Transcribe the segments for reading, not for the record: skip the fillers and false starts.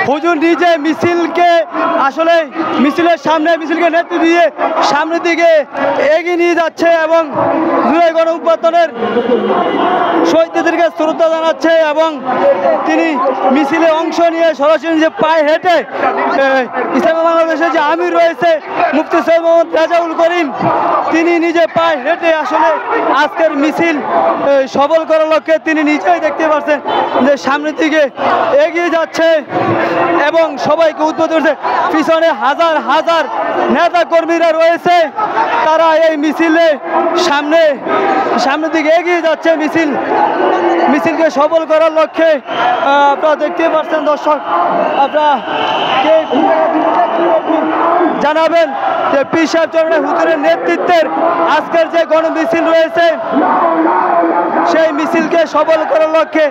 হুজুর নিজে মিছিলকে আসলে মিছিলের সামনে মিছিলকে নেতৃত্ব দিয়ে সামনের দিকে এগিয়ে নিয়ে যাচ্ছে এবং জুলাই গণঅভ্যুত্থানের শহীদদেরকে শ্রদ্ধা জানাচ্ছে এবং তিনি মিছিলে অংশ নিয়ে সরাসরি যে পায়ে হেঁটে ইসলামী বাংলাদেশে যে আমির রয়েছে মুফতি সৈয়দ মোহাম্মদ রেজাউল করিম তিনি নিজে পায়ে হেঁটে আসলে আজকের মিছিল সফল করার লক্ষ্যে তিনি নিজেই দেখতে পাচ্ছেন যে সামনের দিকে এগিয়ে যাচ্ছে এবং সবাইকে উদ্বুদ্ধ করছে। পিছনে হাজার হাজার নেতা কর্মীরা রয়েছে, তারা এই মিছিলে সামনের দিকে এগিয়ে যাচ্ছে মিছিলকে সফল করার লক্ষ্যে। আপনারা দেখতে পাচ্ছেন দর্শক, আপনারা কে জানাবেন যে পীর সাহেব চরমনাই হুজুরের নেতৃত্বের আজকের যে গণমিছিল রয়েছে সেই মিছিলকে সফল করার লক্ষ্যে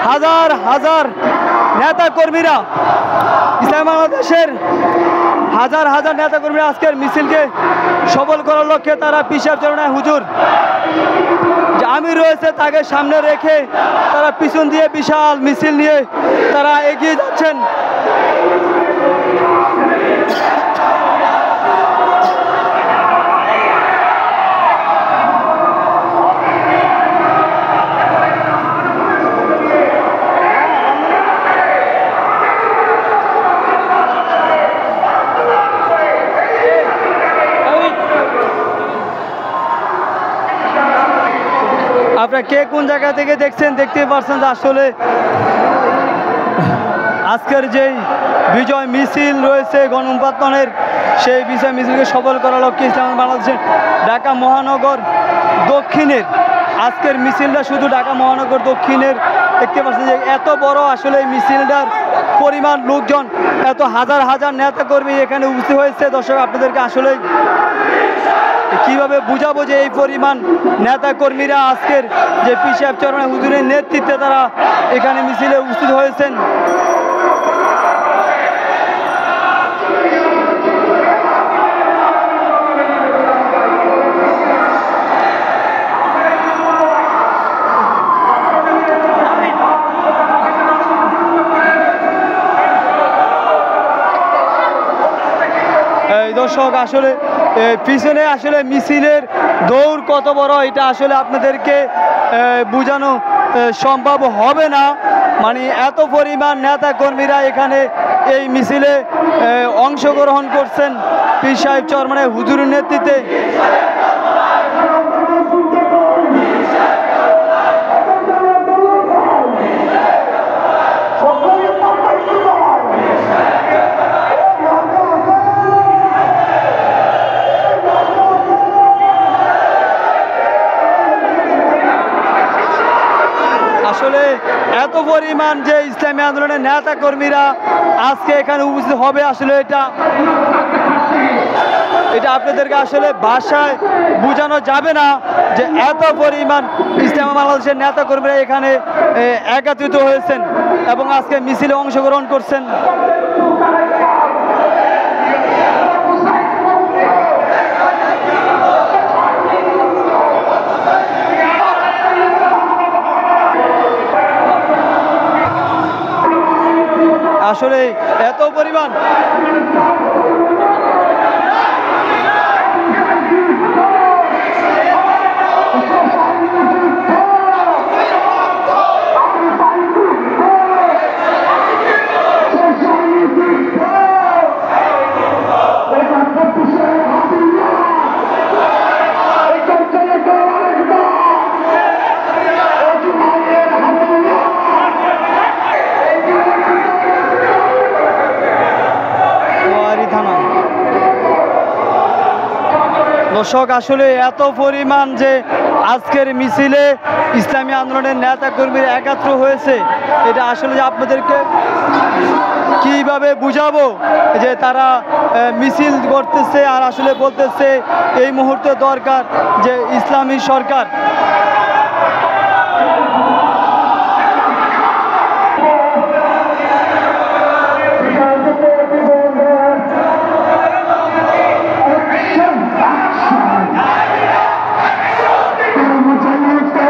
হাজার হাজার নেতা কর্মীরা ইসলামী বাংলাদেশের হাজার হাজার নেতা কর্মীরা আজকের মিছিলকে সফল করার লক্ষ্যে তারা পীর সাহেব চরমনাই হুজুর যে আমির রয়েছে তাকে সামনে রেখে তারা পিছন দিয়ে বিশাল মিছিল নিয়ে তারা এগিয়ে যাচ্ছেন। আপনারা কে কোন জায়গা থেকে দেখছেন দেখতে পাচ্ছেন যে আসলে আজকের যেই বিজয় মিছিল রয়েছে গণঅভ্যুত্থানের সেই বিজয় মিছিলকে সফল করার লক্ষ্যে ইসলামী বাংলাদেশের ঢাকা মহানগর দক্ষিণের আজকের মিছিলটা শুধু ঢাকা মহানগর দক্ষিণের দেখতে পাচ্ছেন যে এত বড় আসলে এই মিছিলটার পরিমাণ লোকজন এত হাজার হাজার নেতাকর্মী এখানে উপস্থিত হয়েছে। দর্শক আপনাদেরকে আসলে কিভাবে বুঝাবো যে এই পরিমাণ নেতা কর্মীরা আজকের যে পীর সাহেব চরমনাই হুজুরের নেতৃত্বে তারা এখানে মিছিলে উপস্থিত হয়েছেন। দর্শক আসলে পিছনে আসলে মিছিলের দৌড় কত বড় এটা আসলে আপনাদেরকে বোঝানো সম্ভব হবে না, মানে এত পরিমাণ নেতা কর্মীরা এখানে এই মিছিলে অংশগ্রহণ করছেন পীর সাহেব চরমনাই হুজুরের নেতৃত্বে। আসলে এত পরিমাণ যে ইসলামী আন্দোলনের নেতা কর্মীরা আজকে এখানে উপস্থিত হবে আসলে এটা আপনাদেরকে আসলে ভাষায় বোঝানো যাবে না যে এত পরিমাণ ইসলামী বাংলাদেশের নেতা কর্মীরা এখানে একত্রিত হয়েছেন এবং আজকে মিছিলে অংশগ্রহণ করছেন। আসলে এত পরিমাণ দর্শক আসলে এত পরিমাণ যে আজকের মিছিলে ইসলামী আন্দোলনের নেতা কর্মীরা একাত্র হয়েছে এটা আসলে আপনাদেরকে কিভাবে বুঝাবো যে তারা মিছিল করতেছে আর আসলে বলতেছে এই মুহূর্তে দরকার যে ইসলামী সরকার।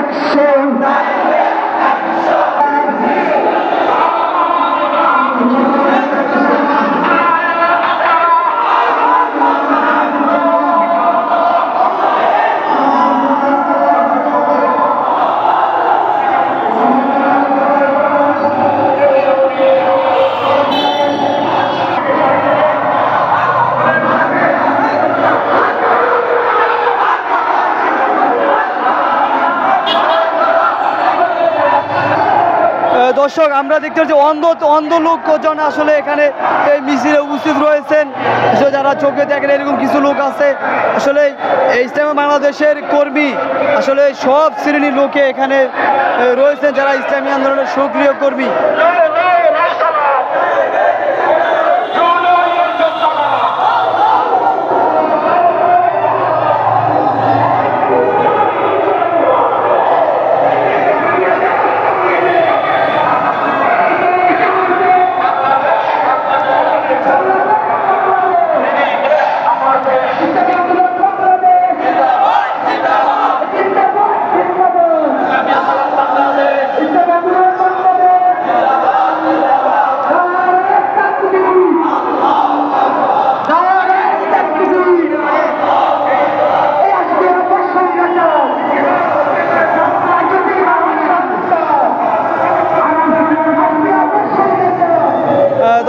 Action! দর্শক আমরা দেখতে পাচ্ছি অন্ধ লোকজন আসলে এখানে এই মিছিলে উপস্থিত রয়েছেন। যারা চোখে দেখেন এরকম কিছু লোক আছে। আসলে এই ইসলামী বাংলাদেশের কর্মী আসলে সব শ্রেণীর লোকে এখানে রয়েছেন, যারা ইসলামী আন্দোলনের সক্রিয় কর্মী।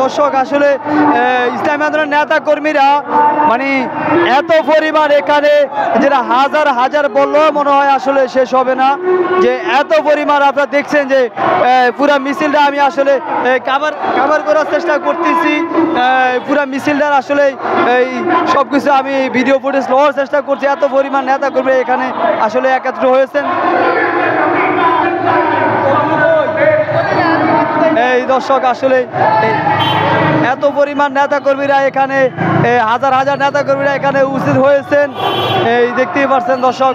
দর্শক আসলে ইসলামী আন্দোলনের নেতা কর্মীরা মানে এত পরিমাণ এখানে যেটা হাজার হাজার বললেও মনে হয় আসলে শেষ হবে না, যে এত পরিমাণ আপনারা দেখছেন যে পুরা মিছিলটা আমি আসলে কাভার করার চেষ্টা করতেছি। পুরা মিছিলটার আসলে এই সব কিছু আমি ভিডিও ফুটেজ নেওয়ার চেষ্টা করছি। এত পরিমাণ নেতা কর্মী এখানে আসলে একত্র হয়েছেন। এই দর্শক আসলে এত পরিমাণ নেতা কর্মীরা এখানে হাজার হাজার নেতা কর্মীরা এখানে উপস্থিত হয়েছেন, এই দেখতেই পাচ্ছেন দর্শক।